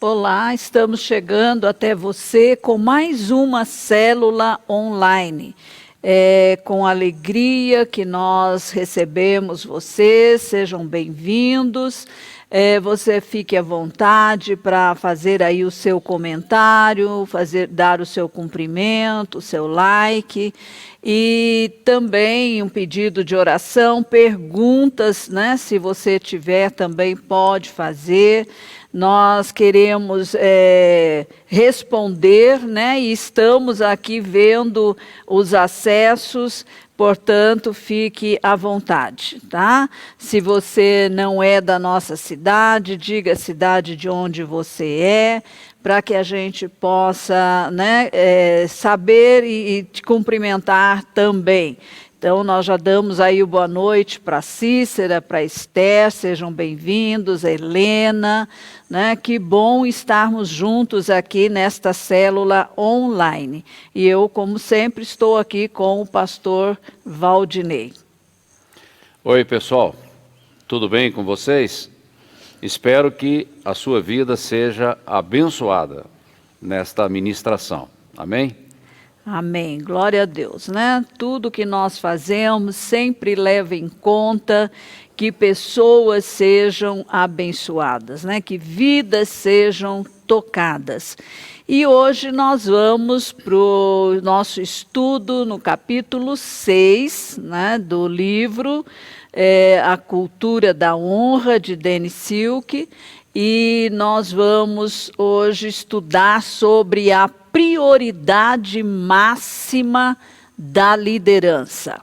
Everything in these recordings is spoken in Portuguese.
Olá, estamos chegando até você com mais uma célula online. É com alegria que nós recebemos vocês, sejam bem-vindos. Você fique à vontade para fazer aí o seu comentário, dar o seu cumprimento, o seu like. E também um pedido de oração, perguntas, né? Se você tiver, também pode fazer. Nós queremos responder, né? E estamos aqui vendo os acessos, portanto, fique à vontade, tá? Se você não é da nossa cidade, diga a cidade de onde você é, para que a gente possa, né, saber e te cumprimentar também. Então, nós já damos aí o boa noite para a Cícera, para a Esther, sejam bem-vindos, a Helena, né? Que bom estarmos juntos aqui nesta célula online. E eu, como sempre, estou aqui com o pastor Valdinei. Oi, pessoal, tudo bem com vocês? Espero que a sua vida seja abençoada nesta ministração. Amém? Amém, glória a Deus, né? Tudo que nós fazemos sempre leva em conta que pessoas sejam abençoadas, né? Que vidas sejam tocadas. E hoje nós vamos para o nosso estudo no capítulo 6, né, do livro A Cultura da Honra, de Dennis Silk, e nós vamos hoje estudar sobre a prioridade máxima da liderança.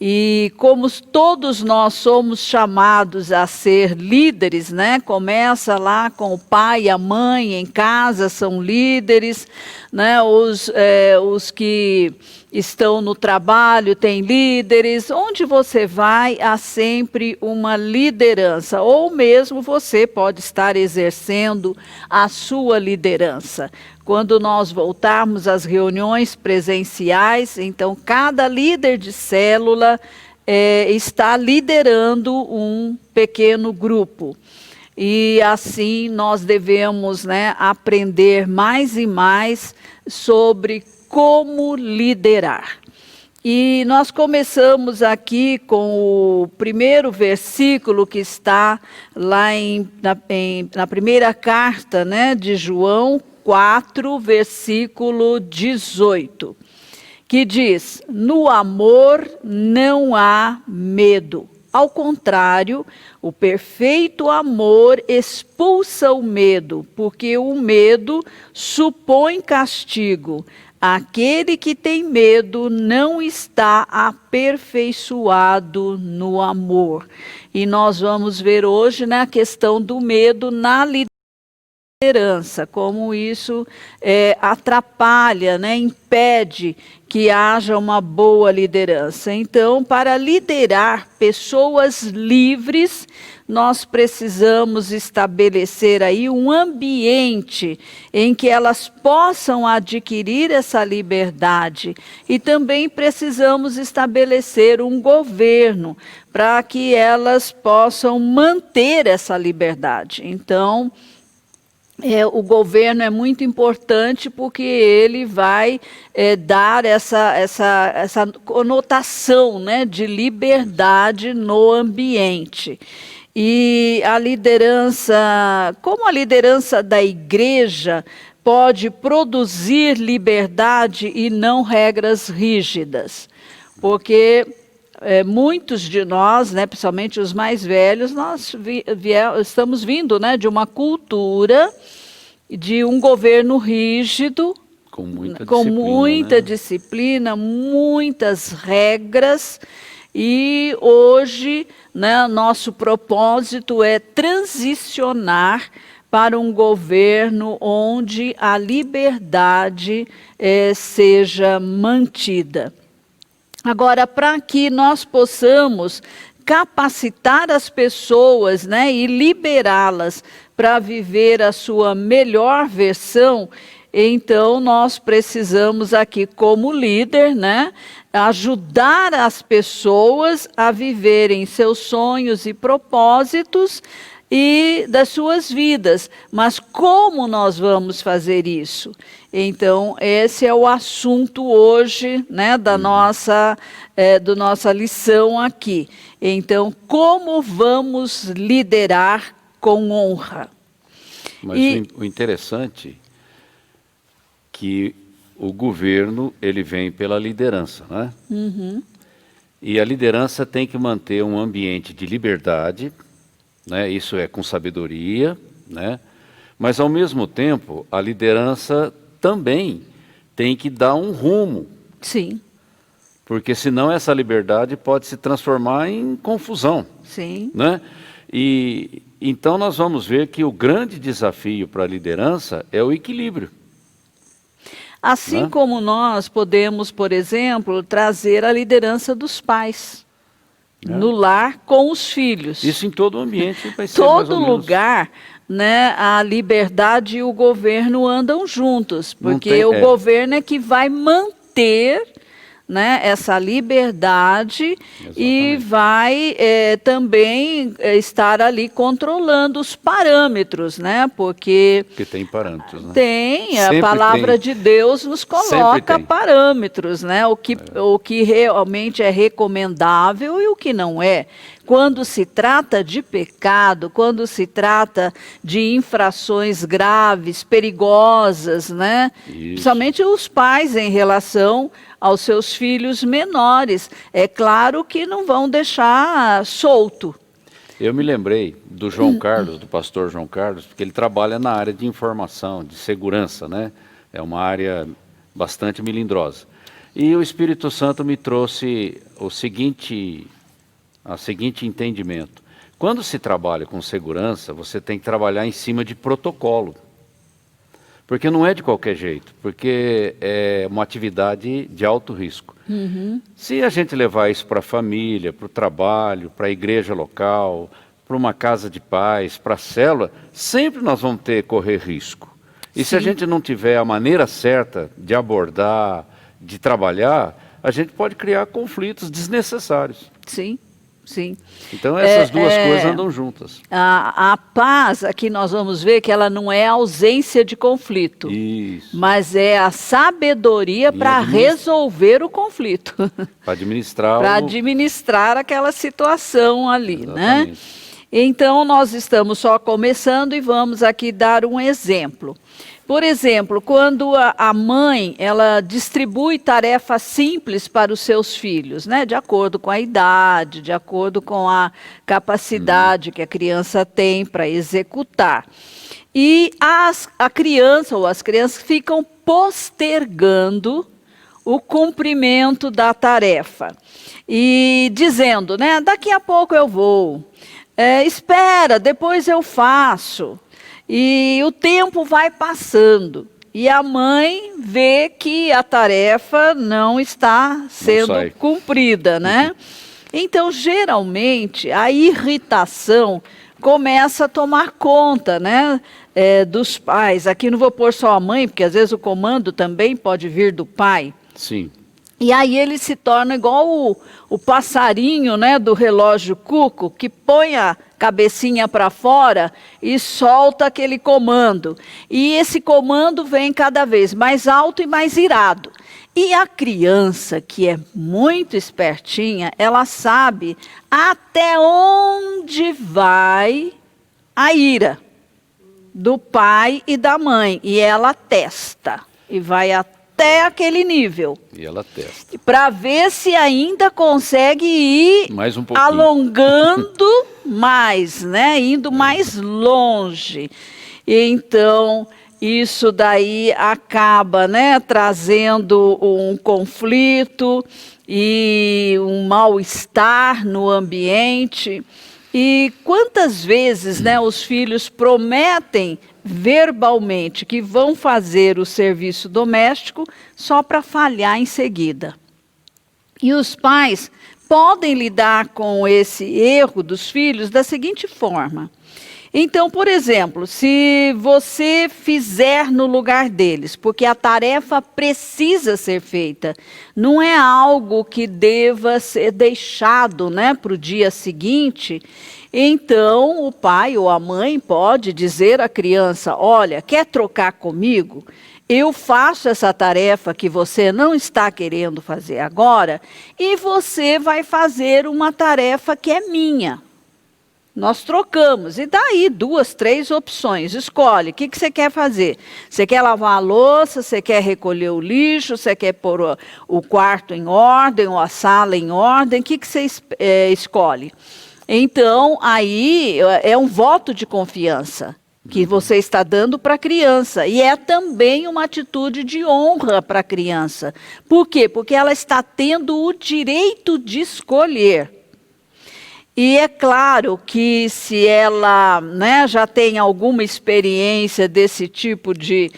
E como todos nós somos chamados a ser líderes, né? Começa lá com o pai e a mãe em casa, são líderes, né? Os que estão no trabalho têm líderes. Onde você vai, há sempre uma liderança, ou mesmo você pode estar exercendo a sua liderança. Quando nós voltarmos às reuniões presenciais, então cada líder de célula está liderando um pequeno grupo. E assim nós devemos, né, aprender mais e mais sobre como liderar. E nós começamos aqui com o primeiro versículo que está lá na primeira carta, né, de João 4, versículo 18, que diz: no amor não há medo. Ao contrário, o perfeito amor expulsa o medo, porque o medo supõe castigo. Aquele que tem medo não está aperfeiçoado no amor. E nós vamos ver hoje, né, a questão do medo na liderança, como isso atrapalha, né, impede que haja uma boa liderança. Então, para liderar pessoas livres, nós precisamos estabelecer aí um ambiente em que elas possam adquirir essa liberdade. E também precisamos estabelecer um governo para que elas possam manter essa liberdade. Então, o governo é muito importante porque ele vai dar essa conotação, né, de liberdade no ambiente. E a liderança, como a liderança da igreja pode produzir liberdade e não regras rígidas? Porque muitos de nós, né, principalmente os mais velhos, nós estamos vindo, né, de uma cultura de um governo rígido, com muita disciplina, muitas regras. E hoje, né, nosso propósito é transicionar para um governo onde a liberdade seja mantida. Agora, para que nós possamos capacitar as pessoas, né, e liberá-las para viver a sua melhor versão, então nós precisamos aqui, como líder, né, ajudar as pessoas a viverem seus sonhos e propósitos e das suas vidas. Mas como nós vamos fazer isso? Então, esse é o assunto hoje, né, da nossa lição aqui. Então, como vamos liderar com honra? Mas o interessante é que o governo, ele vem pela liderança, né? Uhum. E a liderança tem que manter um ambiente de liberdade, né? Isso é com sabedoria, né? Mas ao mesmo tempo, a liderança também tem que dar um rumo. Sim. Porque senão essa liberdade pode se transformar em confusão. Sim. Né? E então nós vamos ver que o grande desafio para a liderança é o equilíbrio. Assim como nós podemos, por exemplo, trazer a liderança dos pais no lar com os filhos. Isso em todo o ambiente vai ser mais ou Todo menos. lugar, né, a liberdade e o governo andam juntos, porque o governo é que vai manter, né, essa liberdade. Exatamente. E vai também estar ali controlando os parâmetros, né? Porque tem parâmetros, né? Tem, a palavra de Deus nos coloca parâmetros, né? O que realmente é recomendável e o que não é. Quando se trata de pecado, quando se trata de infrações graves, perigosas, né? Isso. Principalmente os pais em relação aos seus filhos menores. É claro que não vão deixar solto. Eu me lembrei do João Carlos, do pastor João Carlos, porque ele trabalha na área de informação, de segurança, né? É uma área bastante melindrosa. E o Espírito Santo me trouxe o seguinte entendimento. Quando se trabalha com segurança, você tem que trabalhar em cima de protocolo. Porque não é de qualquer jeito, porque é uma atividade de alto risco. Uhum. Se a gente levar isso para a família, para o trabalho, para a igreja local, para uma casa de paz, para a célula, sempre nós vamos correr risco. E se a gente não tiver a maneira certa de abordar, de trabalhar, a gente pode criar conflitos desnecessários. Sim. Sim. Então essas duas coisas andam juntas. A paz, aqui nós vamos ver que ela não é ausência de conflito. Isso. Mas é a sabedoria para resolver o conflito. Para administrar aquela situação ali. Exatamente. Né? Então nós estamos só começando e vamos aqui dar um exemplo. Por exemplo, quando a mãe, ela distribui tarefas simples para os seus filhos, né? De acordo com a idade, de acordo com a capacidade que a criança tem para executar. E a criança ou as crianças ficam postergando o cumprimento da tarefa. E dizendo, né? Daqui a pouco eu vou. Espera, depois eu faço. E o tempo vai passando e a mãe vê que a tarefa não está sendo cumprida, né? Então, geralmente, a irritação começa a tomar conta, né, dos pais. Aqui não vou pôr só a mãe, porque às vezes o comando também pode vir do pai. Sim. E aí ele se torna igual o passarinho, né, do relógio cuco, que põe a cabecinha para fora e solta aquele comando. E esse comando vem cada vez mais alto e mais irado. E a criança, que é muito espertinha, ela sabe até onde vai a ira do pai e da mãe. E ela testa e vai até aquele nível. E ela testa. Para ver se ainda consegue ir mais um pouquinho, alongando mais, né? Indo mais longe. Então, isso daí acaba, né, trazendo um conflito e um mal-estar no ambiente. E quantas vezes, né, os filhos prometem verbalmente que vão fazer o serviço doméstico só para falhar em seguida. E os pais podem lidar com esse erro dos filhos da seguinte forma: Então, por exemplo, se você fizer no lugar deles, porque a tarefa precisa ser feita, não é algo que deva ser deixado, né, para o dia seguinte, então o pai ou a mãe pode dizer à criança: olha, quer trocar comigo? Eu faço essa tarefa que você não está querendo fazer agora e você vai fazer uma tarefa que é minha. Nós trocamos, e daí 2, 3 opções, escolhe, o que você quer fazer? Você quer lavar a louça, você quer recolher o lixo, você quer pôr o quarto em ordem, ou a sala em ordem, o que você escolhe? Então, aí é um voto de confiança que você está dando para a criança, e é também uma atitude de honra para a criança. Por quê? Porque ela está tendo o direito de escolher. E é claro que se ela, né, já tem alguma experiência desse tipo de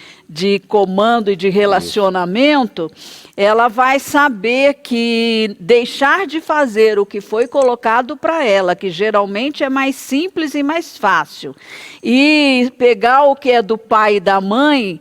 comando e de relacionamento, ela vai saber que deixar de fazer o que foi colocado para ela, que geralmente é mais simples e mais fácil, e pegar o que é do pai e da mãe,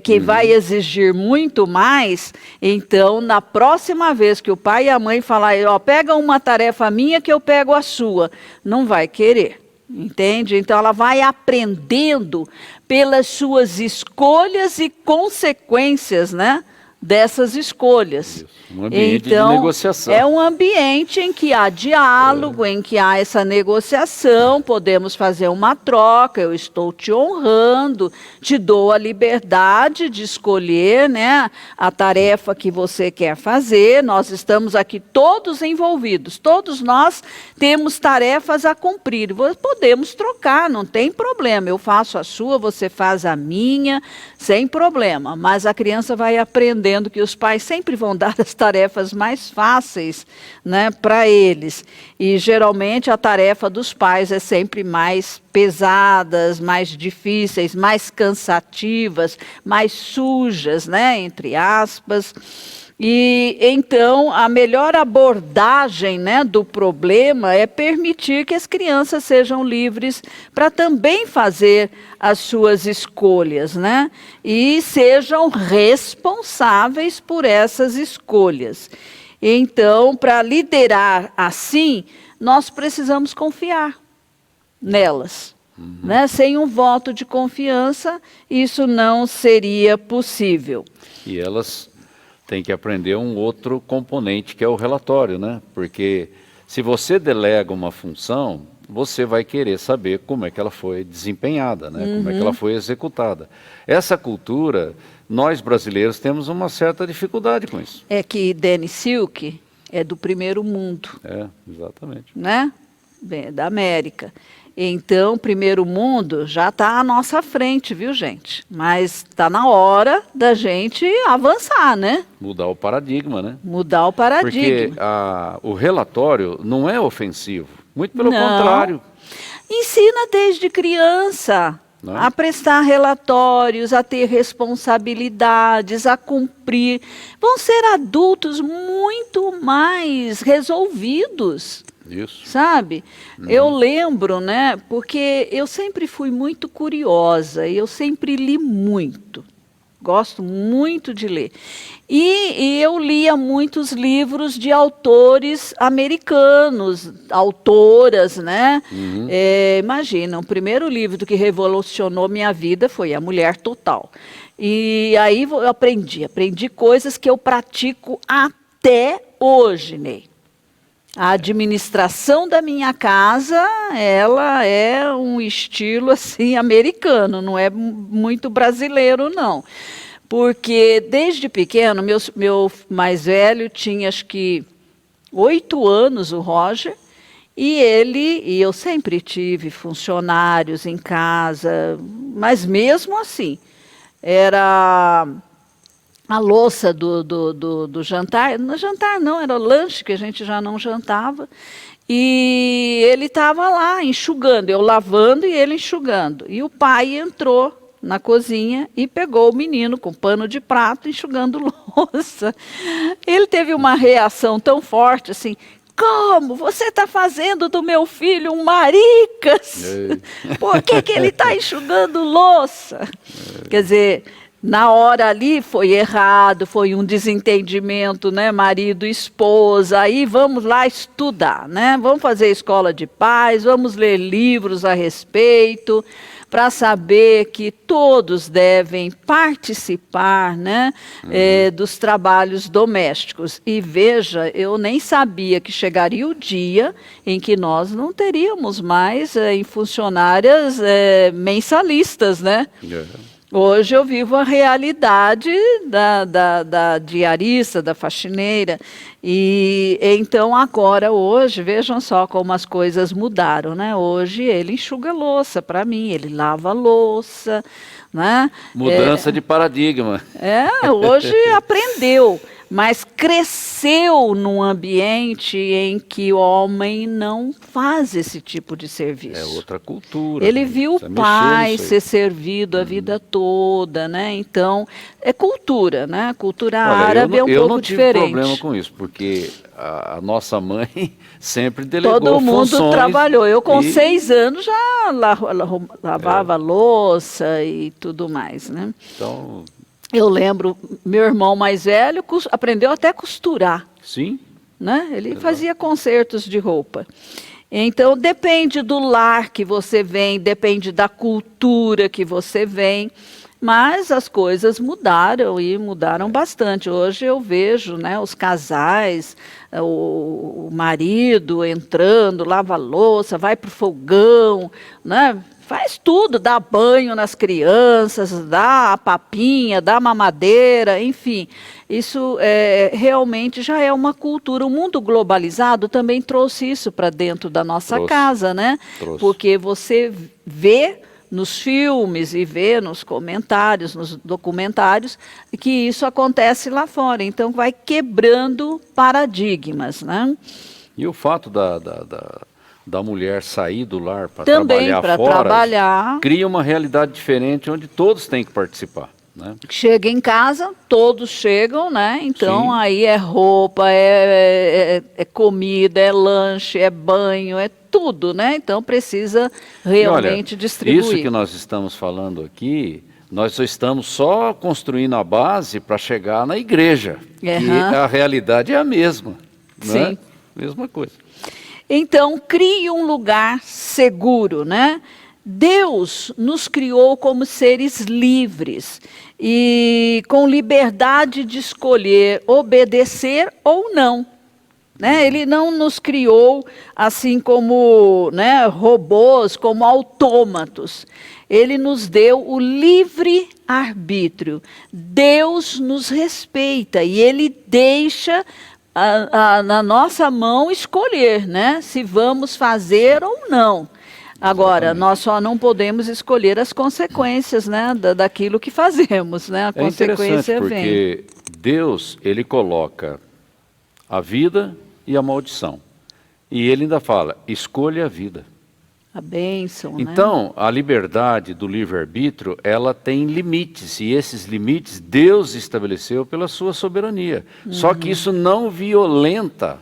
que vai exigir muito mais, então, na próxima vez que o pai e a mãe falarem, ó, pega uma tarefa minha que eu pego a sua, não vai querer, entende? Então, ela vai aprendendo pelas suas escolhas e consequências, né, dessas escolhas. Um ambiente então, de negociação. É um ambiente em que há diálogo, em que há essa negociação, podemos fazer uma troca, eu estou te honrando, te dou a liberdade de escolher, né, a tarefa que você quer fazer, nós estamos aqui todos envolvidos, todos nós temos tarefas a cumprir, podemos trocar, não tem problema, eu faço a sua, você faz a minha, sem problema, mas a criança vai aprendendo que os pais sempre vão dar as tarefas mais fáceis, né, para eles. E geralmente a tarefa dos pais é sempre mais pesadas, mais difíceis, mais cansativas, mais sujas, né, entre aspas. E então a melhor abordagem, né, do problema é permitir que as crianças sejam livres para também fazer as suas escolhas, né, e sejam responsáveis por essas escolhas. Então, para liderar assim, nós precisamos confiar nelas. Né? Sem um voto de confiança, isso não seria possível. E elas têm que aprender um outro componente, que é o relatório, né? Porque se você delega uma função, você vai querer saber como é que ela foi desempenhada, né? Como é que ela foi executada. Essa cultura, nós brasileiros temos uma certa dificuldade com isso. É que Danny Silk é do primeiro mundo. É, exatamente. Né? Bem, da América. Então, primeiro mundo já está à nossa frente, viu, gente? Mas está na hora da gente avançar, né? Mudar o paradigma, né? Mudar o paradigma. Porque o relatório não é ofensivo. Muito pelo contrário. Ensina desde criança a prestar relatórios, a ter responsabilidades, a cumprir. Vão ser adultos muito mais resolvidos. Isso. Sabe? Eu lembro, né? Porque eu sempre fui muito curiosa, eu sempre li muito. Gosto muito de ler. E eu lia muitos livros de autores americanos, autoras, né? Imagina, o primeiro livro que revolucionou minha vida foi A Mulher Total. E aí eu aprendi coisas que eu pratico até hoje, Ney. A administração da minha casa, ela é um estilo assim americano, não é muito brasileiro não. Porque desde pequeno, meu mais velho tinha acho que 8 anos, o Roger, e eu sempre tive funcionários em casa, mas mesmo assim, era a louça do jantar, no jantar não, era lanche, que a gente já não jantava, e ele estava lá enxugando, eu lavando e ele enxugando. E o pai entrou na cozinha e pegou o menino com pano de prato enxugando louça. Ele teve uma reação tão forte, assim, como? Você está fazendo do meu filho um maricas? Por que ele está enxugando louça? Quer dizer, na hora ali foi errado, foi um desentendimento, né? Marido e esposa, aí vamos lá estudar, né? Vamos fazer escola de paz, vamos ler livros a respeito, para saber que todos devem participar, né, dos trabalhos domésticos. E veja, eu nem sabia que chegaria o dia em que nós não teríamos mais em funcionárias mensalistas, né? Hoje eu vivo a realidade da diarista, da faxineira. E então agora, hoje, vejam só como as coisas mudaram, né? Hoje ele enxuga louça para mim, ele lava louça, né? Mudança de paradigma. Hoje aprendeu, mas cresceu num ambiente em que o homem não faz esse tipo de serviço. É outra cultura. Ele viu o pai ser servido a vida toda, né? Então, é cultura, né? A cultura árabe é um pouco diferente. Eu não tive problema com isso, porque a nossa mãe sempre delegou todo mundo funções. Trabalhou. Eu com 6 anos já lavava louça e tudo mais, né? Então... Eu lembro, meu irmão mais velho aprendeu até a costurar. Sim. Né? Ele fazia consertos de roupa. Então, depende do lar que você vem, depende da cultura que você vem, mas as coisas mudaram e mudaram bastante. Hoje eu vejo, né, os casais, o marido entrando, lava a louça, vai para o fogão, né? Faz tudo, dá banho nas crianças, dá a papinha, dá mamadeira, enfim. Isso realmente já é uma cultura. O mundo globalizado também trouxe isso para dentro da nossa casa, né? Porque você vê nos filmes e vê nos comentários, nos documentários, que isso acontece lá fora. Então vai quebrando paradigmas, né? E o fato da mulher sair do lar para trabalhar, cria uma realidade diferente onde todos têm que participar, né? Chega em casa, todos chegam, né? Então sim, aí é roupa, é comida, é lanche, é banho, é tudo, né? Então precisa realmente distribuir. Isso que nós estamos falando aqui, nós só estamos só construindo a base para chegar na igreja. E a realidade é a mesma, né? Sim. Mesma coisa. Então, crie um lugar seguro, né? Deus nos criou como seres livres e com liberdade de escolher obedecer ou não, né? Ele não nos criou assim como, né, robôs, como autômatos. Ele nos deu o livre arbítrio. Deus nos respeita e Ele deixa na nossa mão escolher, né? Se vamos fazer ou não. Agora, nós só não podemos escolher as consequências, né, daquilo que fazemos, né? A consequência vem. Porque Deus, Ele coloca a vida e a maldição. E Ele ainda fala, escolha a vida. A bênção, né? Então, a liberdade do livre-arbítrio, ela tem limites, e esses limites Deus estabeleceu pela sua soberania. Só que isso não violenta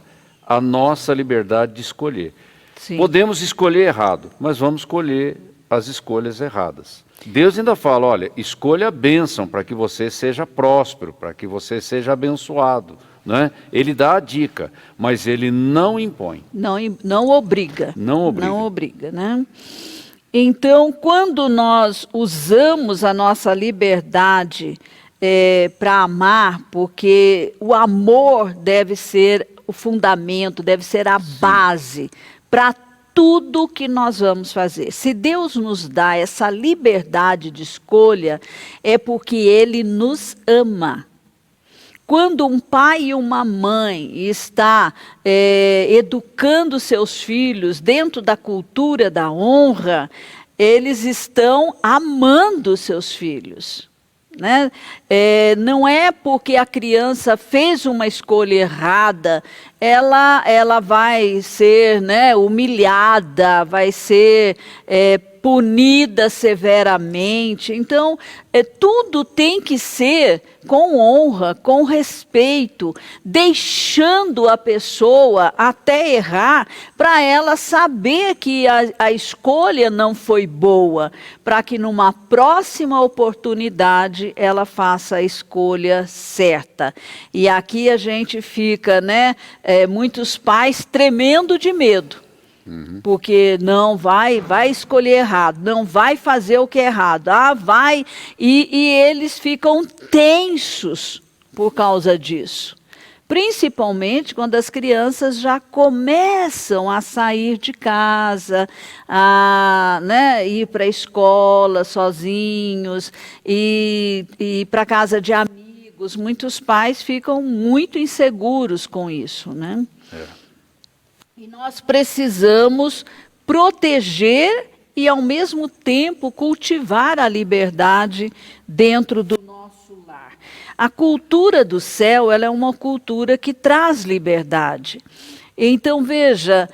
a nossa liberdade de escolher. Sim. Podemos escolher errado, mas vamos escolher as escolhas erradas. Deus ainda fala, olha, escolha a bênção para que você seja próspero, para que você seja abençoado. Né? Ele dá a dica, mas ele não impõe. Não obriga. Não obriga. Não obriga, né? Então, quando nós usamos a nossa liberdade para amar, porque o amor deve ser o fundamento, deve ser a base para tudo que nós vamos fazer. Se Deus nos dá essa liberdade de escolha, é porque Ele nos ama. Quando um pai e uma mãe está educando seus filhos dentro da cultura da honra, eles estão amando seus filhos. Né? Não é porque a criança fez uma escolha errada, ela vai ser, né, humilhada, vai ser punida severamente. Então, tudo tem que ser com honra, com respeito, deixando a pessoa até errar, para ela saber que a escolha não foi boa, para que numa próxima oportunidade ela faça a escolha certa. E aqui a gente fica, né, muitos pais tremendo de medo. Porque não vai escolher errado, não vai fazer o que é errado, vai, e eles ficam tensos por causa disso. Principalmente quando as crianças já começam a sair de casa, a, né, ir para a escola sozinhos, e para a casa de amigos. Muitos pais ficam muito inseguros com isso, né? E nós precisamos proteger e, ao mesmo tempo, cultivar a liberdade dentro do nosso lar. A cultura do céu, ela é uma cultura que traz liberdade. Então, veja,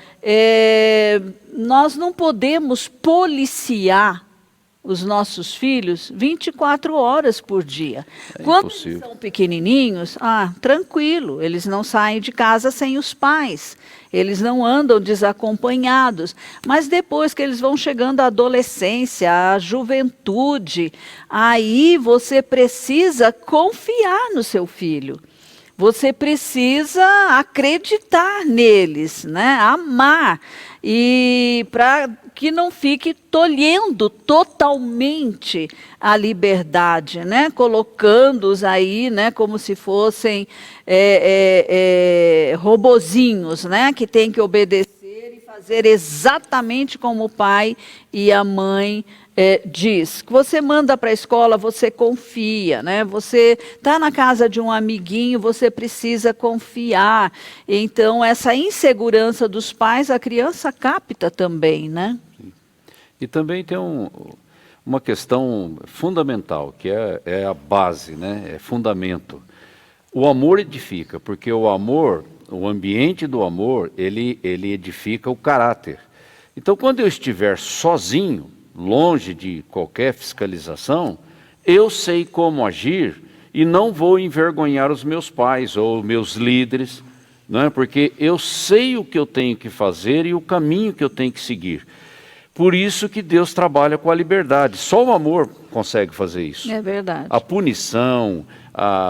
nós não podemos policiar os nossos filhos 24 horas por dia. Quando eles são pequenininhos, tranquilo, eles não saem de casa sem os pais, eles não andam desacompanhados. Mas depois que eles vão chegando à adolescência, à juventude, aí você precisa confiar no seu filho. Você precisa acreditar neles, né? Amar, e para que não fique tolhendo totalmente a liberdade, né? Colocando-os aí, né, como se fossem robozinhos, né, que tem que obedecer e fazer exatamente como o pai e a mãe diz. Que você manda para a escola, você confia, né? Você está na casa de um amiguinho, você precisa confiar. Então, essa insegurança dos pais, a criança capta também, né? E também tem uma questão fundamental, que é a base, né? É fundamento. O amor edifica, porque o amor, o ambiente do amor, ele edifica o caráter. Então, quando eu estiver sozinho, longe de qualquer fiscalização, eu sei como agir e não vou envergonhar os meus pais ou meus líderes, não é? Porque eu sei o que eu tenho que fazer e o caminho que eu tenho que seguir. Por isso que Deus trabalha com a liberdade. Só o amor consegue fazer isso. É verdade. A punição,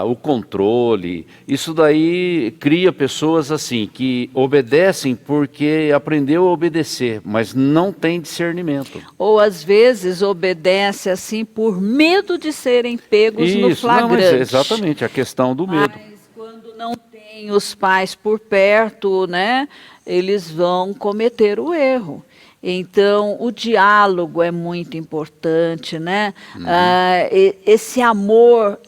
o controle, isso daí cria pessoas assim, que obedecem porque aprendeu a obedecer, mas não tem discernimento. Ou às vezes obedece assim por medo de serem pegos no flagrante. Não, mas exatamente, a questão do medo. Mas quando não tem os pais por perto, né, eles vão cometer o erro. Então, o diálogo é muito importante, né? Esse amor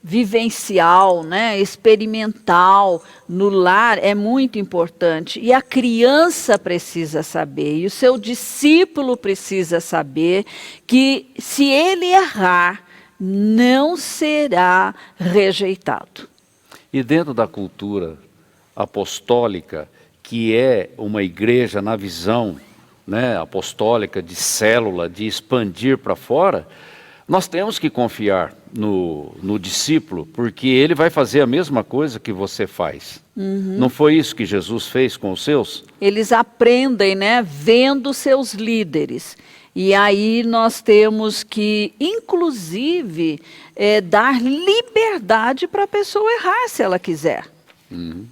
vivencial, né? Experimental no lar é muito importante. E a criança precisa saber, e o seu discípulo precisa saber que se ele errar, não será rejeitado. E dentro da cultura apostólica, que é uma igreja na visão, né, apostólica, de célula, de expandir para fora, nós temos que confiar no discípulo, porque ele vai fazer a mesma coisa que você faz. Não foi isso que Jesus fez com os seus? Eles aprendem, né, vendo seus líderes. E aí nós temos que, inclusive, dar liberdade para a pessoa errar, se ela quiser.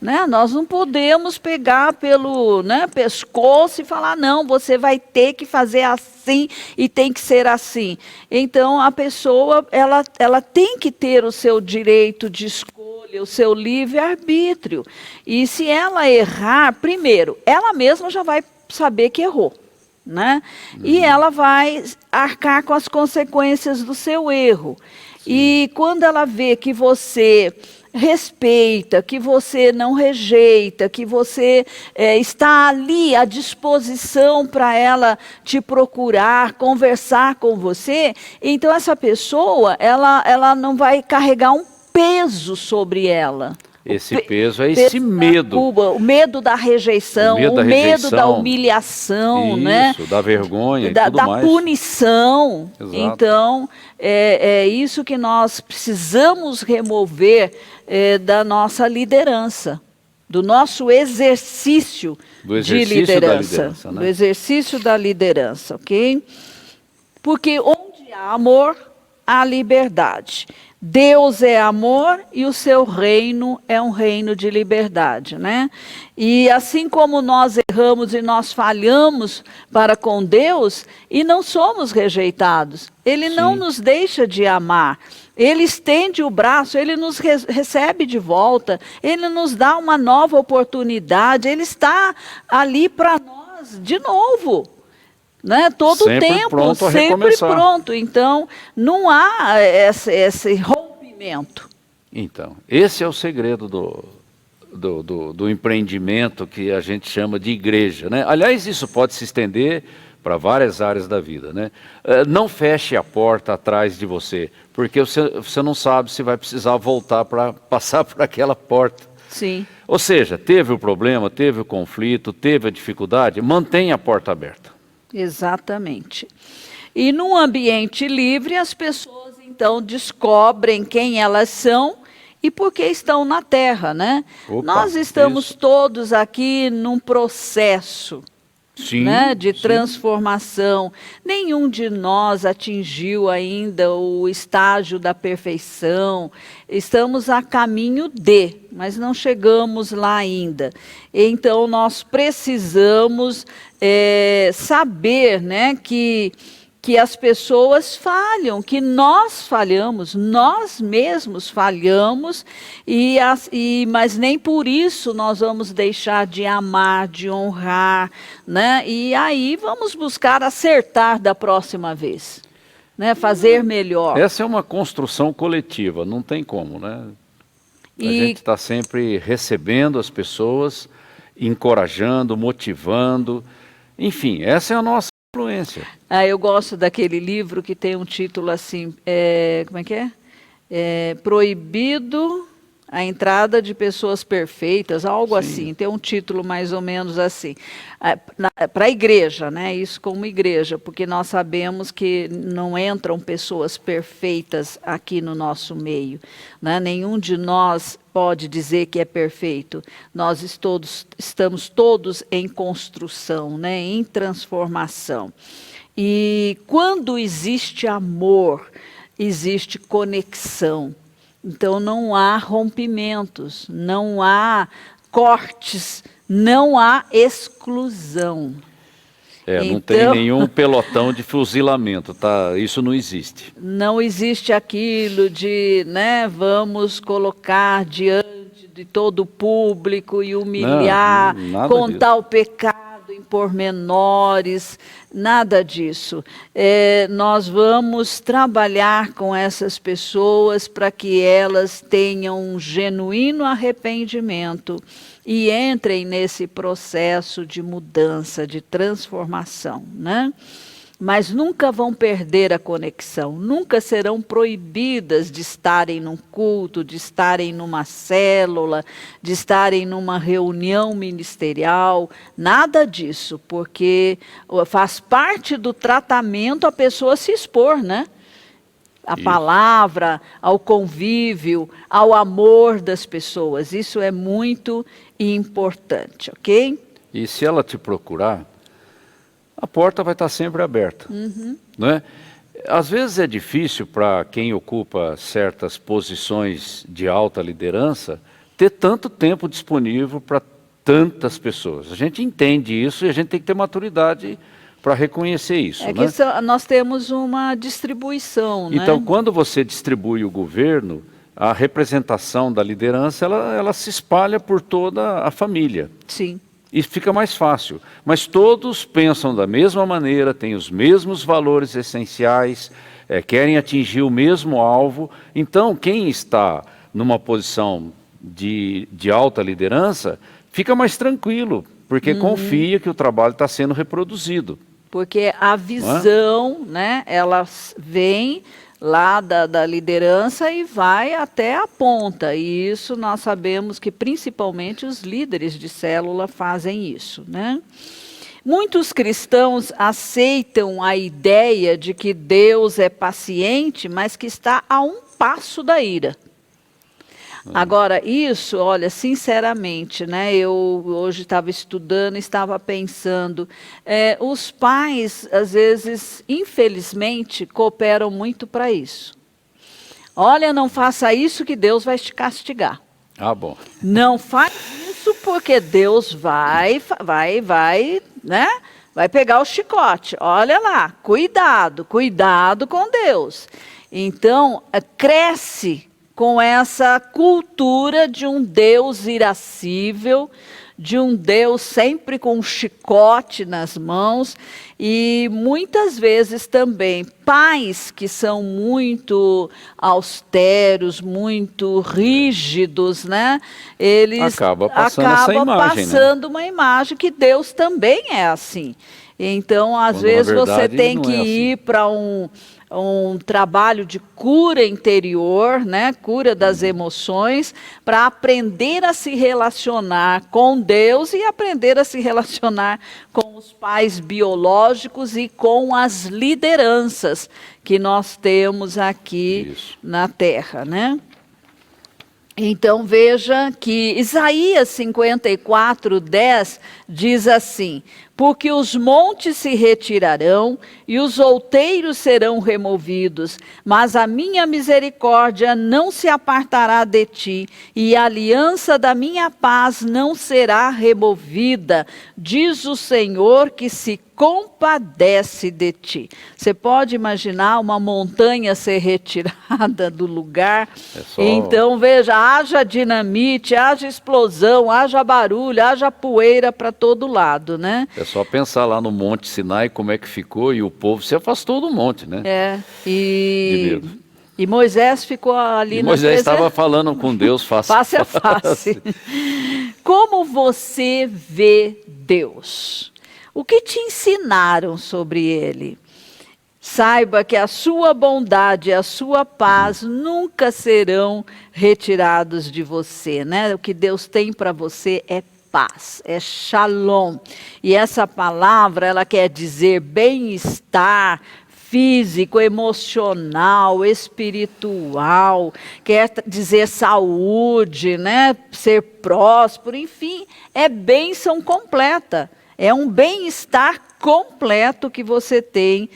Né? Nós não podemos pegar pelo, né, pescoço e falar, não, você vai ter que fazer assim e tem que ser assim. Então, a pessoa, ela tem que ter o seu direito de escolha, o seu livre-arbítrio. E se ela errar, primeiro, ela mesma já vai saber que errou, né? E ela vai arcar com as consequências do seu erro. E quando ela vê que você respeita, que você não rejeita, que você está ali à disposição para ela te procurar, conversar com você, então essa pessoa, ela não vai carregar um peso sobre ela. Esse peso é esse medo. O medo da rejeição, o medo da humilhação, né? Isso, da vergonha e tudo da mais. punição. Exato. Então, é isso que nós precisamos remover da nossa liderança, do nosso exercício, de liderança, né? do exercício da liderança, ok? Porque onde há amor, há liberdade. Deus é amor e o seu reino é um reino de liberdade, né? E assim como nós erramos e nós falhamos para com Deus e não somos rejeitados, Ele não nos deixa de amar. Ele estende o braço, Ele nos recebe de volta, Ele nos dá uma nova oportunidade, Ele está ali para nós de novo. Né? Todo o tempo, sempre pronto. Então, não há esse rompimento. Então, esse é o segredo do empreendimento que a gente chama de igreja, né? Aliás, isso pode se estender para várias áreas da vida, né? Não feche a porta atrás de você, porque você não sabe se vai precisar voltar para passar por aquela porta. Sim. Ou seja, teve o problema, teve o conflito, teve a dificuldade, mantenha a porta aberta. Exatamente. E num ambiente livre, as pessoas então descobrem quem elas são e por que estão na Terra, né? Nós estamos todos aqui num processo, né, de transformação. Nenhum de nós atingiu ainda o estágio da perfeição. Estamos a caminho mas não chegamos lá ainda. Então, nós precisamos saber, né, que as pessoas falham, que nós falhamos, nós mesmos falhamos, mas nem por isso nós vamos deixar de amar, de honrar, né? E aí vamos buscar acertar da próxima vez, né? Fazer melhor. Essa é uma construção coletiva, não tem como, né? A gente está sempre recebendo as pessoas, encorajando, motivando, enfim, essa é a nossa influência. Eu gosto daquele livro que tem um título assim, como é que é? Proibido a entrada de pessoas perfeitas, algo assim, tem um título mais ou menos assim. Para a igreja, né? Isso como igreja, porque nós sabemos que não entram pessoas perfeitas aqui no nosso meio, né? Nenhum de nós pode dizer que é perfeito. Nós estamos todos em construção, né? Em transformação. E quando existe amor, existe conexão. Então não há rompimentos, não há cortes, não há exclusão. Não tem nenhum pelotão de fuzilamento, tá? Isso não existe. Não existe aquilo de, né, vamos colocar diante de todo o público e humilhar, contar o pecado em pormenores, nada disso. Nós vamos trabalhar com essas pessoas para que elas tenham um genuíno arrependimento e entrem nesse processo de mudança, de transformação, né? Mas nunca vão perder a conexão, nunca serão proibidas de estarem num culto, de estarem numa célula, de estarem numa reunião ministerial, nada disso, porque faz parte do tratamento a pessoa se expor, né? A palavra, ao convívio, ao amor das pessoas, isso é muito importante, ok? E se ela te procurar, a porta vai estar sempre aberta, não é? Às vezes é difícil para quem ocupa certas posições de alta liderança ter tanto tempo disponível para tantas pessoas. A gente entende isso e a gente tem que ter maturidade para reconhecer isso. É que nós temos uma distribuição, né? Então, quando você distribui o governo, a representação da liderança, ela se espalha por toda a família. Sim. E fica mais fácil. Mas todos pensam da mesma maneira, têm os mesmos valores essenciais, querem atingir o mesmo alvo. Então, quem está numa posição de alta liderança, fica mais tranquilo, porque confia que o trabalho está sendo reproduzido. Porque a visão, né, ela vem lá da liderança e vai até a ponta. E isso nós sabemos que principalmente os líderes de célula fazem isso, né? Muitos cristãos aceitam a ideia de que Deus é paciente, mas que está a um passo da ira. Agora, isso, olha, sinceramente, né, eu hoje estava estudando, estava pensando, os pais, às vezes, infelizmente, cooperam muito para isso. Olha, não faça isso que Deus vai te castigar. Ah, bom. Não faz isso porque Deus vai, né? Vai pegar o chicote. Olha lá, cuidado com Deus. Então, cresce com essa cultura de um Deus irascível, de um Deus sempre com um chicote nas mãos, e muitas vezes também pais que são muito austeros, muito rígidos, né? Eles Acabam passando uma imagem que Deus também é assim. Então, às Quando, vezes, na verdade, você tem não que é assim. ir para um trabalho de cura interior, né? Cura das emoções, para aprender a se relacionar com Deus e aprender a se relacionar com os pais biológicos e com as lideranças que nós temos aqui na Terra, né? Então veja que Isaías 54:10 diz assim: porque os montes se retirarão e os outeiros serão removidos, mas a minha misericórdia não se apartará de ti, e a aliança da minha paz não será removida, diz o Senhor que se compadece de ti. Você pode imaginar uma montanha ser retirada do lugar? Então veja, haja dinamite, haja explosão, haja barulho, haja poeira para todo lado, né? É só pensar lá no Monte Sinai como é que ficou e o povo se afastou do monte, né? E Moisés ficou ali e Moisés estava falando com Deus face a face. Como você vê Deus? O que te ensinaram sobre ele? Saiba que a sua bondade e a sua paz nunca serão retirados de você, né? O que Deus tem para você é paz, é shalom. E essa palavra, ela quer dizer bem-estar físico, emocional, espiritual, quer dizer saúde, né? Ser próspero, enfim, é bênção completa. É um bem-estar completo que você tem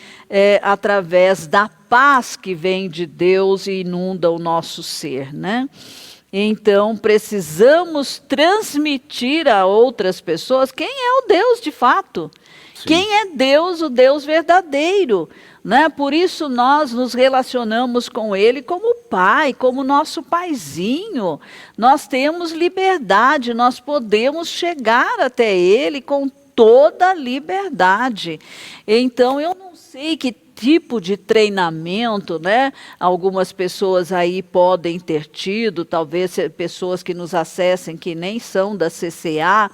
através da paz que vem de Deus e inunda o nosso ser, né? Então, precisamos transmitir a outras pessoas quem é o Deus de fato. Sim. Quem é Deus, o Deus verdadeiro, né? Por isso nós nos relacionamos com Ele como Pai, como nosso paizinho. Nós temos liberdade, nós podemos chegar até Ele com toda a liberdade. Então, eu não sei que tipo de treinamento, né? Algumas pessoas aí podem ter tido, talvez pessoas que nos acessem que nem são da CCA,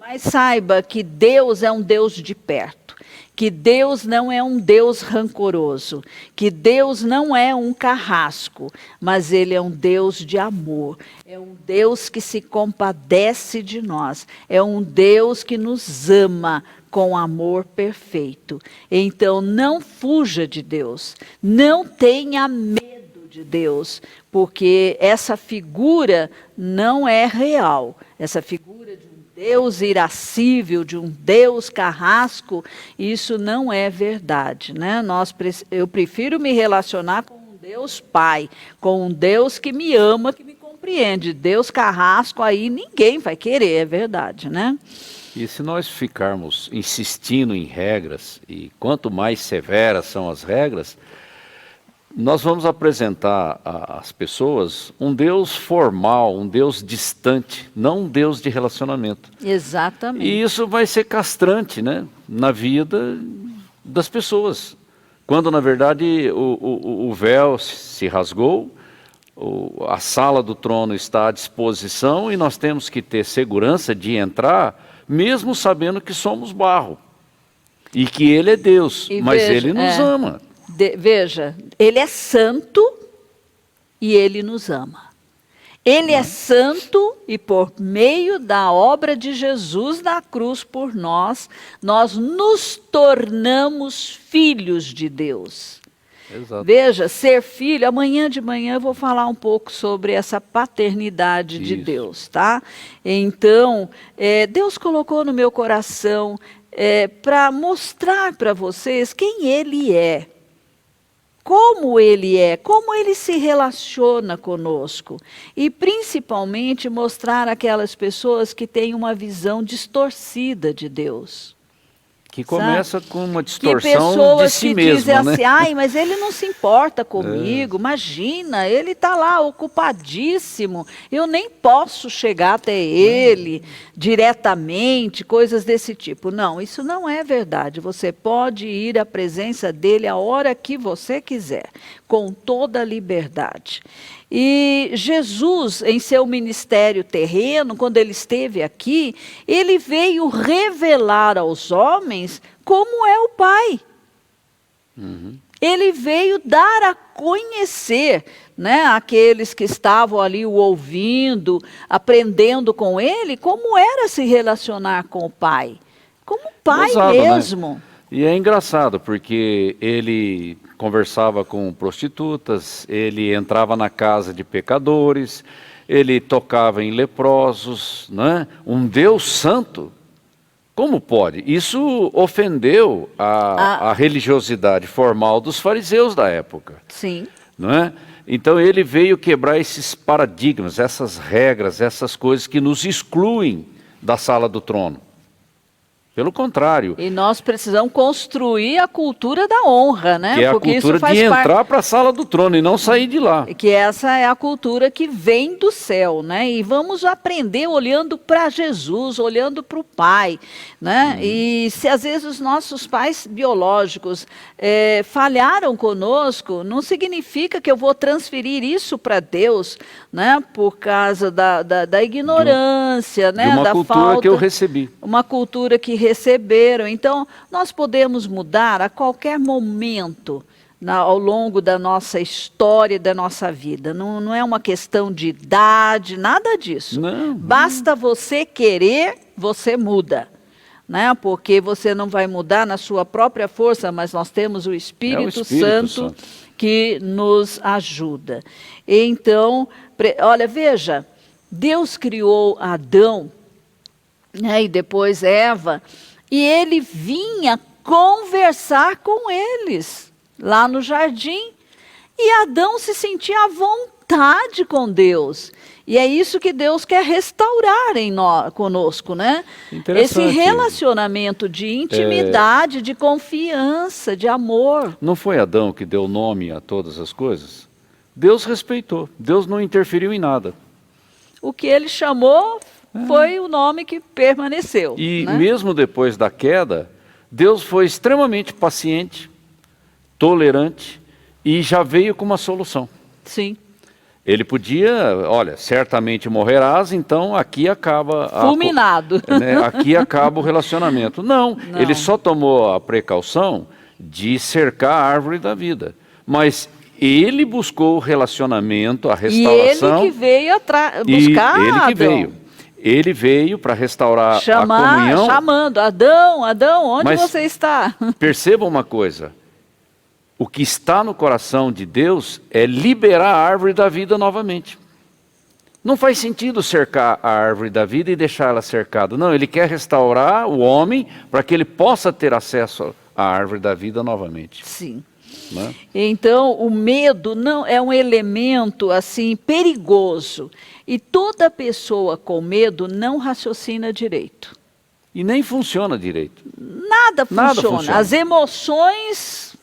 mas saiba que Deus é um Deus de perto, que Deus não é um Deus rancoroso, que Deus não é um carrasco, mas Ele é um Deus de amor, é um Deus que se compadece de nós, é um Deus que nos ama com amor perfeito. Então não fuja de Deus, não tenha medo de Deus, porque essa figura não é real, essa figura de Deus irascível, de um Deus carrasco, isso não é verdade, né? Eu prefiro me relacionar com um Deus Pai, com um Deus que me ama, que me compreende. Deus carrasco aí ninguém vai querer, é verdade, né? E se nós ficarmos insistindo em regras, e quanto mais severas são as regras, nós vamos apresentar às pessoas um Deus formal, um Deus distante, não um Deus de relacionamento. Exatamente. E isso vai ser castrante, né, na vida das pessoas. Quando, na verdade, o véu se rasgou, a sala do trono está à disposição e nós temos que ter segurança de entrar, mesmo sabendo que somos barro. E que Ele é Deus, mas Ele nos ama. Veja, ele é santo e ele nos ama. Ele é santo e por meio da obra de Jesus na cruz por nós, nós nos tornamos filhos de Deus. Exato. Veja, ser filho, amanhã de manhã eu vou falar um pouco sobre essa paternidade de Isso. Deus, tá? Então, Deus colocou no meu coração para mostrar para vocês quem Ele é. Como Ele se relaciona conosco. E principalmente mostrar aquelas pessoas que têm uma visão distorcida de Deus. Que começa com uma Que distorção de pessoas si que mesmo, dizem né? assim, ai, mas ele não se importa comigo, imagina, ele está lá ocupadíssimo, eu nem posso chegar até ele diretamente, coisas desse tipo. Não, isso não é verdade. Você pode ir à presença dele a hora que você quiser, com toda a liberdade. E Jesus, em seu ministério terreno, quando ele esteve aqui, ele veio revelar aos homens como é o Pai. Ele veio dar a conhecer, né, aqueles que estavam ali o ouvindo, aprendendo com ele, como era se relacionar com o Pai. Como Pai Gozado, mesmo. né? E é engraçado, porque ele conversava com prostitutas, ele entrava na casa de pecadores, ele tocava em leprosos, né? Um Deus santo. Como pode? Isso ofendeu a religiosidade formal dos fariseus da época. Sim. Não é? Então ele veio quebrar esses paradigmas, essas regras, essas coisas que nos excluem da sala do trono. Pelo contrário. E nós precisamos construir a cultura da honra, né? Que é a porque cultura isso faz de entrar para a sala do trono e não sair de lá. Que essa é a cultura que vem do céu, né? E vamos aprender olhando para Jesus, olhando para o Pai, né? E se às vezes os nossos pais biológicos falharam conosco, não significa que eu vou transferir isso para Deus, né? Por causa da ignorância, né? De uma da cultura falta, que eu recebi. Uma cultura que receberam. Então, nós podemos mudar a qualquer momento ao longo da nossa história, da nossa vida. Não é uma questão de idade, nada disso. Não. Basta você querer, você muda. Né? Porque você não vai mudar na sua própria força, mas nós temos o Espírito Santo que nos ajuda. Então, olha, veja, Deus criou Adão, né, e depois Eva, e ele vinha conversar com eles lá no jardim. E Adão se sentia à vontade com Deus. E é isso que Deus quer restaurar em nós, conosco, né? Esse relacionamento de intimidade, de confiança, de amor. Não foi Adão que deu nome a todas as coisas? Deus respeitou. Deus não interferiu em nada. O que ele chamou foi o nome que permaneceu. E né? mesmo depois da queda, Deus foi extremamente paciente, tolerante e já veio com uma solução. Sim. Ele podia, olha, certamente morrerás, então aqui acaba... Fulminado. Né, aqui acaba o relacionamento. Não, ele só tomou a precaução de cercar a árvore da vida. Mas ele buscou o relacionamento, a restauração. E ele que veio buscar ele que Adão. veio. Ele veio para restaurar a comunhão. Chamando, Adão, Adão, onde você está? Perceba uma coisa, o que está no coração de Deus é liberar a árvore da vida novamente. Não faz sentido cercar a árvore da vida e deixar ela cercada. Não, ele quer restaurar o homem para que ele possa ter acesso à árvore da vida novamente. Sim. Né? Então, o medo não é um elemento assim perigoso. E toda pessoa com medo não raciocina direito. E nem funciona direito. Nada funciona. As emoções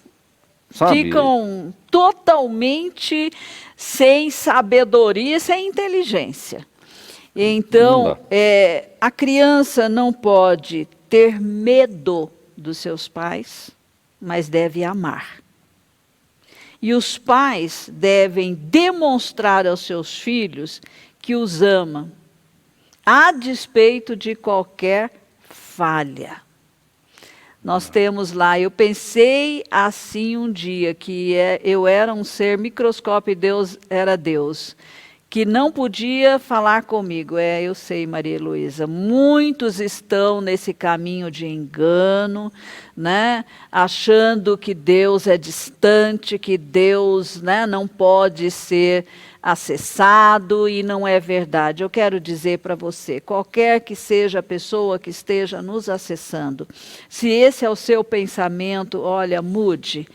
ficam totalmente sem sabedoria, sem inteligência. Então, a criança não pode ter medo dos seus pais, mas deve amar. E os pais devem demonstrar aos seus filhos que os ama, a despeito de qualquer falha. Nós temos lá, eu pensei assim um dia, eu era um ser microscópio e Deus era Deus, que não podia falar comigo. Eu sei, Maria Heloísa, muitos estão nesse caminho de engano, né? Achando que Deus é distante, que Deus, né, não pode ser acessado, e não é verdade. Eu quero dizer para você, qualquer que seja a pessoa que esteja nos acessando, se esse é o seu pensamento, olha, mude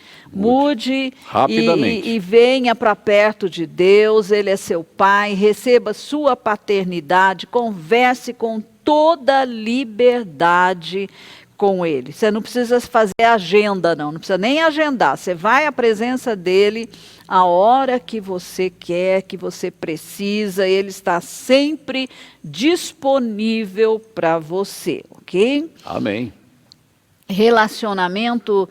rapidamente. e venha para perto de Deus. Ele é seu Pai, receba sua paternidade, converse com toda liberdade com Ele. Você não precisa fazer agenda, não precisa nem agendar. Você vai à presença dEle a hora que você quer, que você precisa. Ele está sempre disponível para você, ok? Amém. Relacionamento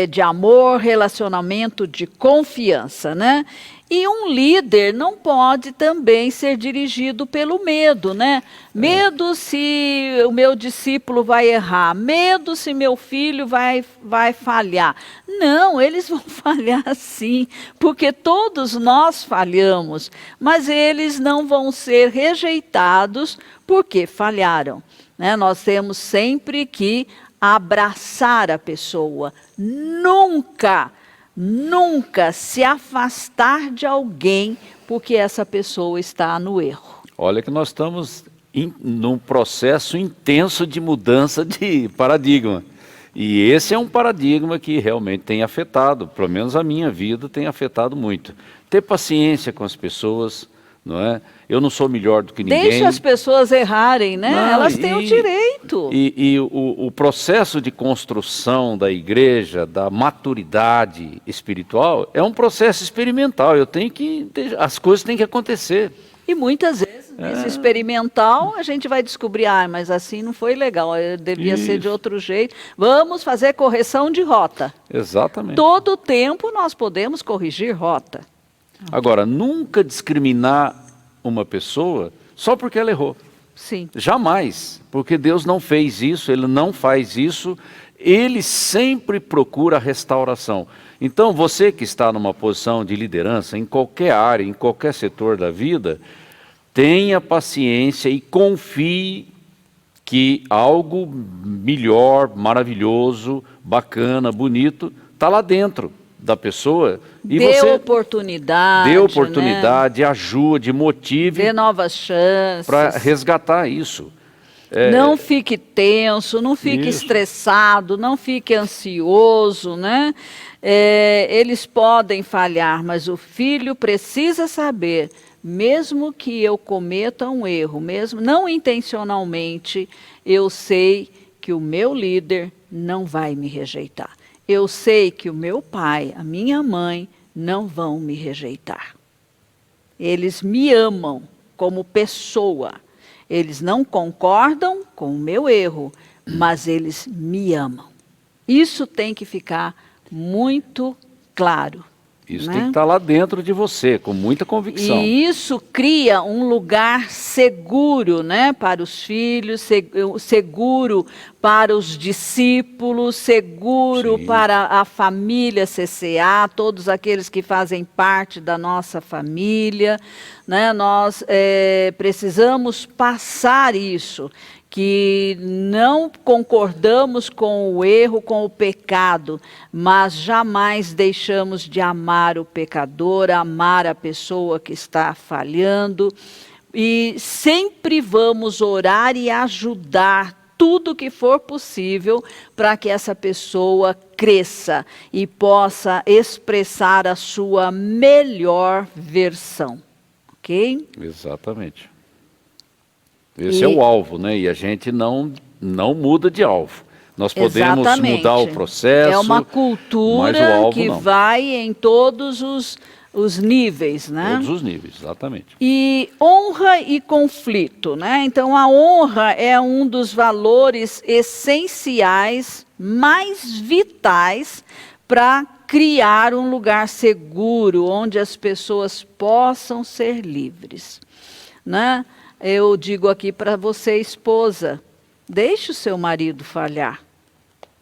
de amor, relacionamento de confiança, né? E um líder não pode também ser dirigido pelo medo, né? Medo se o meu discípulo vai errar, medo se meu filho vai falhar. Não, eles vão falhar sim, porque todos nós falhamos, mas eles não vão ser rejeitados porque falharam, né? Nós temos sempre que abraçar a pessoa, nunca se afastar de alguém porque essa pessoa está no erro. Olha que nós estamos num processo intenso de mudança de paradigma. E esse é um paradigma que realmente tem afetado, pelo menos a minha vida tem afetado muito. Ter paciência com as pessoas, não é? Eu não sou melhor do que ninguém. Deixa as pessoas errarem, né? Não, elas têm o direito. E o processo de construção da igreja, da maturidade espiritual, é um processo experimental. As coisas têm que acontecer. E muitas vezes, nesse experimental, a gente vai descobrir, mas assim não foi legal, devia ser de outro jeito. Vamos fazer correção de rota. Exatamente. Todo tempo nós podemos corrigir rota. Agora, nunca discriminar uma pessoa só porque ela errou. Sim. Jamais, porque Deus não fez isso, Ele não faz isso, Ele sempre procura a restauração. Então, você que está numa posição de liderança, em qualquer área, em qualquer setor da vida, tenha paciência e confie que algo melhor, maravilhoso, bacana, bonito, está lá dentro da pessoa. E dê você oportunidade. Dê oportunidade, né? Ajude, motive. Dê novas chances. Para resgatar isso. Não fique tenso, não fique estressado, não fique ansioso, né? Eles podem falhar, mas o filho precisa saber, mesmo que eu cometa um erro, mesmo não intencionalmente, eu sei que o meu líder não vai me rejeitar. Eu sei que o meu pai, a minha mãe, não vão me rejeitar. Eles me amam como pessoa. Eles não concordam com o meu erro, mas eles me amam. Isso tem que ficar muito claro. Isso né? tem que estar lá dentro de você, com muita convicção. E isso cria um lugar seguro, né, para os filhos, seguro para os discípulos, seguro Sim. para a família CCA, todos aqueles que fazem parte da nossa família. Né? Nós precisamos passar isso, que não concordamos com o erro, com o pecado, mas jamais deixamos de amar o pecador, amar a pessoa que está falhando, e sempre vamos orar e ajudar tudo que for possível para que essa pessoa cresça e possa expressar a sua melhor versão, ok? Exatamente. Esse é o alvo, né? E a gente não muda de alvo. Nós podemos mudar o processo. É uma cultura mas o alvo que não. vai em todos os níveis, né? Todos os níveis, exatamente. E honra e conflito, né? Então a honra é um dos valores essenciais, mais vitais, para criar um lugar seguro onde as pessoas possam ser livres, né? Eu digo aqui para você, esposa, deixe o seu marido falhar.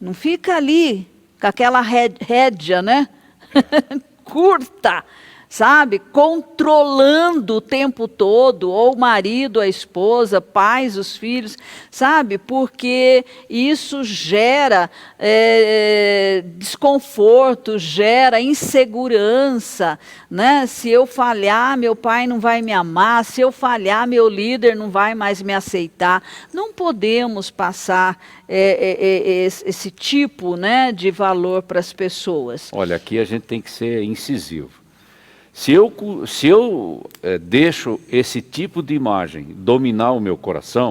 Não fica ali com aquela rédea, né? Curta, sabe? Controlando o tempo todo, ou o marido, a esposa, pais, os filhos, sabe? Porque isso gera desconforto, gera insegurança, né? Se eu falhar, meu pai não vai me amar, se eu falhar, meu líder não vai mais me aceitar. Não podemos passar esse tipo, né, de valor para as pessoas. Olha, aqui a gente tem que ser incisivo. Se eu deixo esse tipo de imagem dominar o meu coração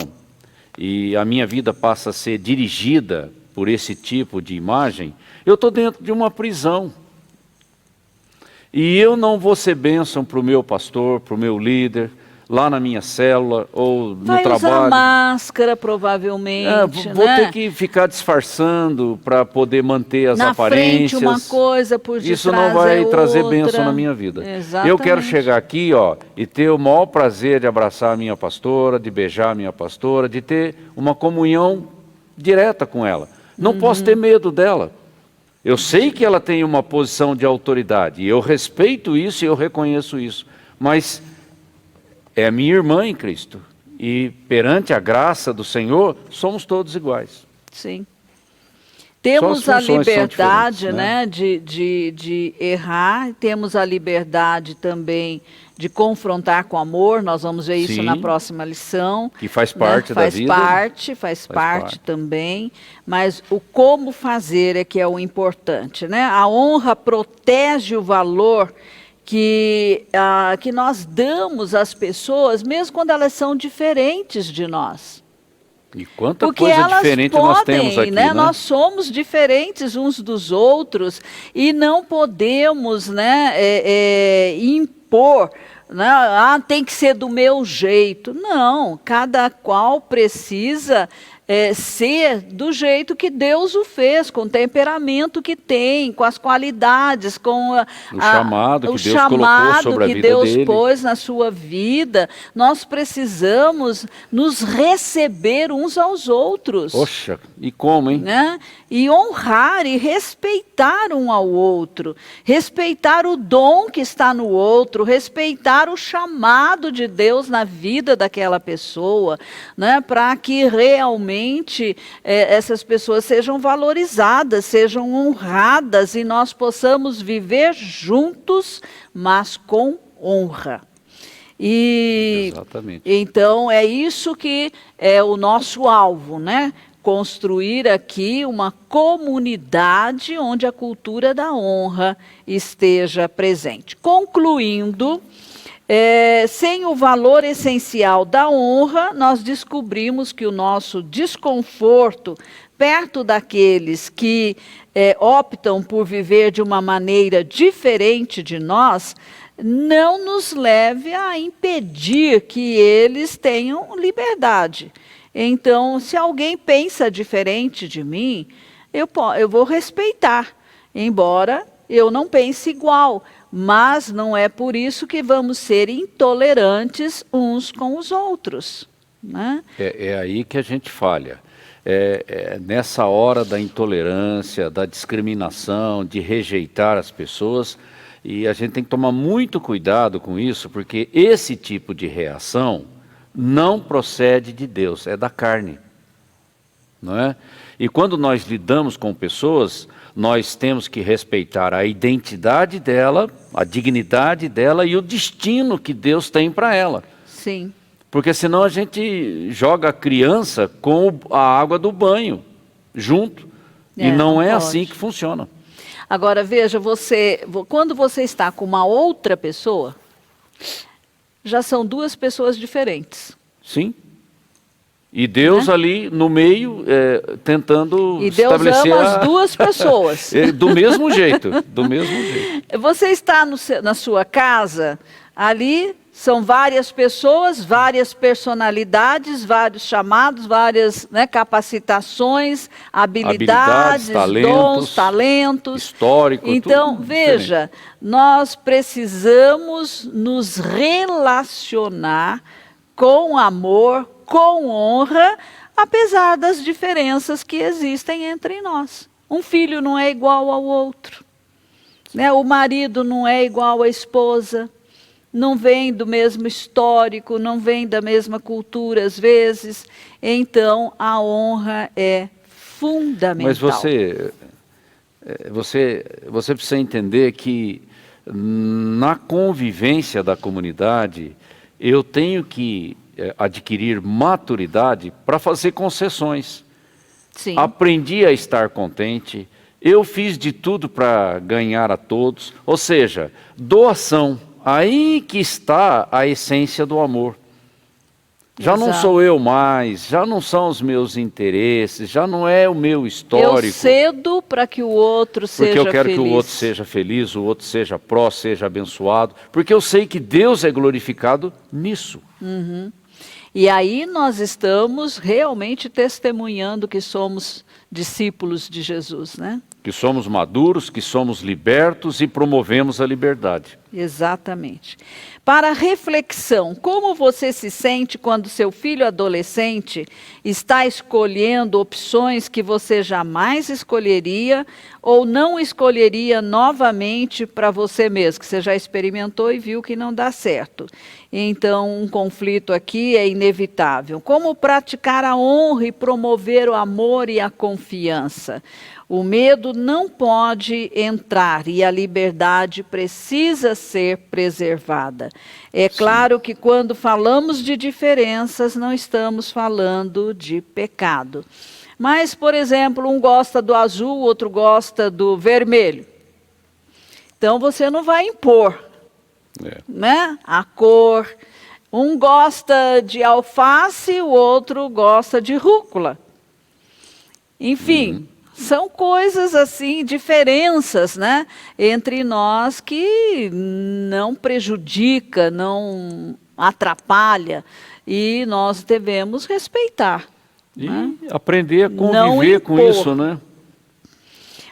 e a minha vida passa a ser dirigida por esse tipo de imagem, eu estou dentro de uma prisão. E eu não vou ser bênção para o meu pastor, para o meu líder, lá na minha célula ou no trabalho. Vai usar máscara, provavelmente, vou né? ter que ficar disfarçando para poder manter as na aparências. frente uma coisa, por detrás isso não vai trazer outra. bênção na minha vida. Exatamente. Eu quero chegar aqui, ó, e ter o maior prazer de abraçar a minha pastora, de beijar a minha pastora, de ter uma comunhão direta com ela. Não posso ter medo dela. Eu sei que ela tem uma posição de autoridade, e eu respeito isso e eu reconheço isso, mas é a minha irmã em Cristo, e perante a graça do Senhor, somos todos iguais. Sim. Temos a liberdade, né, de errar, temos a liberdade também de confrontar com amor, nós vamos ver isso na próxima lição. Que faz parte da vida. Faz parte também, mas o como fazer é que é o importante, né? A honra protege o valor que nós damos às pessoas, mesmo quando elas são diferentes de nós. E quanta coisa diferente nós temos aqui, né? Nós somos diferentes uns dos outros e não podemos, né, impor, né, tem que ser do meu jeito. Não, cada qual precisa ser do jeito que Deus o fez, com o temperamento que tem, com as qualidades, com o chamado que Deus colocou sobre a vida dele. Deus pôs na sua vida. Nós precisamos nos receber uns aos outros. Poxa, e como, hein? Né? E honrar e respeitar um ao outro, respeitar o dom que está no outro, respeitar o chamado de Deus na vida daquela pessoa, né? Para que realmente essas pessoas sejam valorizadas, sejam honradas e nós possamos viver juntos, mas com honra. E exatamente. Então é isso que é o nosso alvo, né? Construir aqui uma comunidade onde a cultura da honra esteja presente. Concluindo, sem o valor essencial da honra, nós descobrimos que o nosso desconforto perto daqueles que optam por viver de uma maneira diferente de nós, não nos leve a impedir que eles tenham liberdade. Então, se alguém pensa diferente de mim, eu vou respeitar, embora eu não pense igual. Mas não é por isso que vamos ser intolerantes uns com os outros, né? É aí que a gente falha. Nessa hora da intolerância, da discriminação, de rejeitar as pessoas, e a gente tem que tomar muito cuidado com isso, porque esse tipo de reação não procede de Deus, é da carne, não é? E quando nós lidamos com pessoas, nós temos que respeitar a identidade dela, a dignidade dela e o destino que Deus tem para ela. Sim. Porque senão a gente joga a criança com a água do banho, junto. E não é assim que funciona. Agora veja, quando você está com uma outra pessoa, já são duas pessoas diferentes. Sim. E Deus ali no meio, tentando estabelecer... E Deus ama as duas pessoas. Do mesmo jeito, do mesmo jeito. Você está na sua casa, ali são várias pessoas, várias personalidades, vários chamados, várias, né, capacitações, habilidades, dons, talentos. Histórico, então, veja, nós precisamos nos relacionar com amor, com honra, apesar das diferenças que existem entre nós. Um filho não é igual ao outro, né? O marido não é igual à esposa, não vem do mesmo histórico, não vem da mesma cultura às vezes. Então, a honra é fundamental. Mas você precisa entender que na convivência da comunidade, eu tenho que adquirir maturidade para fazer concessões. Sim. Aprendi a estar contente, eu fiz de tudo para ganhar a todos, ou seja, doação, aí que está a essência do amor. Já não Exato. sou eu mais, já não são os meus interesses, já não é o meu histórico. Eu cedo para que o outro seja feliz. Porque eu quero que o outro seja feliz, o outro seja seja abençoado, porque eu sei que Deus é glorificado nisso. Uhum. E aí nós estamos realmente testemunhando que somos discípulos de Jesus, né? Que somos maduros, que somos libertos e promovemos a liberdade. Exatamente. Para reflexão, como você se sente quando seu filho adolescente está escolhendo opções que você jamais escolheria ou não escolheria novamente para você mesmo, que você já experimentou e viu que não dá certo? Então, um conflito aqui é inevitável. Como praticar a honra e promover o amor e a confiança? O medo não pode entrar e a liberdade precisa ser preservada. É claro que quando falamos de diferenças, não estamos falando de pecado. Mas, por exemplo, um gosta do azul, o outro gosta do vermelho. Então você não vai impor, né, a cor. Um gosta de alface, o outro gosta de rúcula. Enfim. São coisas assim, diferenças, né, entre nós que não prejudica, não atrapalha e nós devemos respeitar. E né? aprender a conviver com isso, né?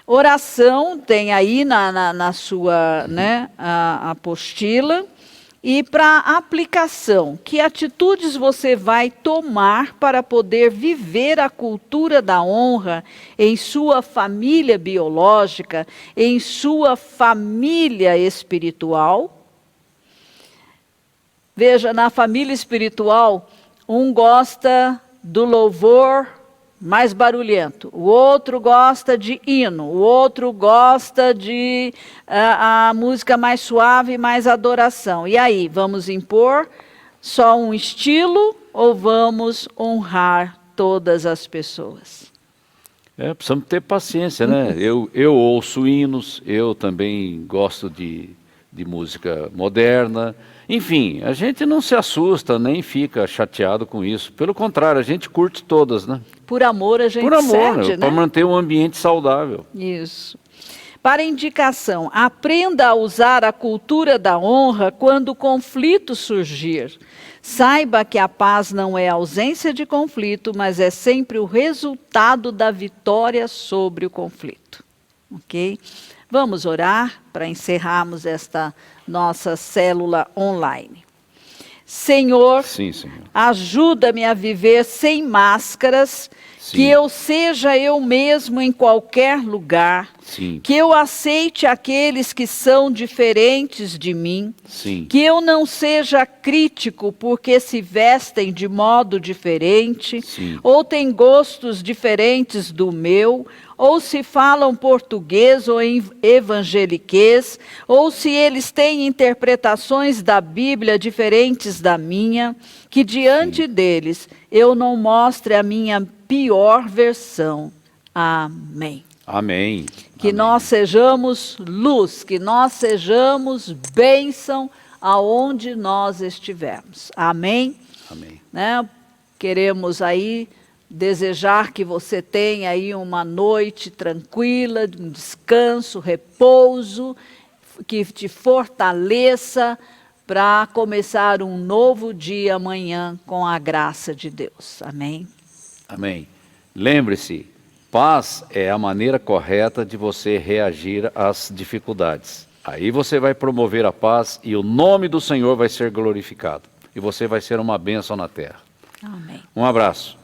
Oração tem aí na sua né, a apostila. E para aplicação, que atitudes você vai tomar para poder viver a cultura da honra em sua família biológica, em sua família espiritual? Veja, na família espiritual, um gosta do louvor mais barulhento, o outro gosta de hino, o outro gosta de a música mais suave, mais adoração. E aí, vamos impor só um estilo ou vamos honrar todas as pessoas? Precisamos ter paciência, né? Eu ouço hinos, eu também gosto de música moderna. Enfim, a gente não se assusta, nem fica chateado com isso. Pelo contrário, a gente curte todas, né? Por amor a gente Por amor, cede, né? Para manter um ambiente saudável. Isso. Para indicação, aprenda a usar a cultura da honra quando o conflito surgir. Saiba que a paz não é ausência de conflito, mas é sempre o resultado da vitória sobre o conflito. Ok? Vamos orar para encerrarmos esta nossa célula online. Senhor, Sim, Senhor. ajuda-me a viver sem máscaras, Sim. que eu seja eu mesmo em qualquer lugar, Sim. que eu aceite aqueles que são diferentes de mim, Sim. que eu não seja crítico porque se vestem de modo diferente, Sim. ou têm gostos diferentes do meu, ou se falam português ou evangeliquez, ou se eles têm interpretações da Bíblia diferentes da minha, que diante deles eu não mostre a minha pior versão. Amém. Amém. Que Amém. nós sejamos luz, que nós sejamos bênção aonde nós estivermos. Amém? Amém. Né? Queremos aí desejar que você tenha aí uma noite tranquila, um descanso, repouso, que te fortaleça para começar um novo dia amanhã com a graça de Deus. Amém? Amém. Lembre-se, paz é a maneira correta de você reagir às dificuldades. Aí você vai promover a paz e o nome do Senhor vai ser glorificado. E você vai ser uma bênção na terra. Amém. Um abraço.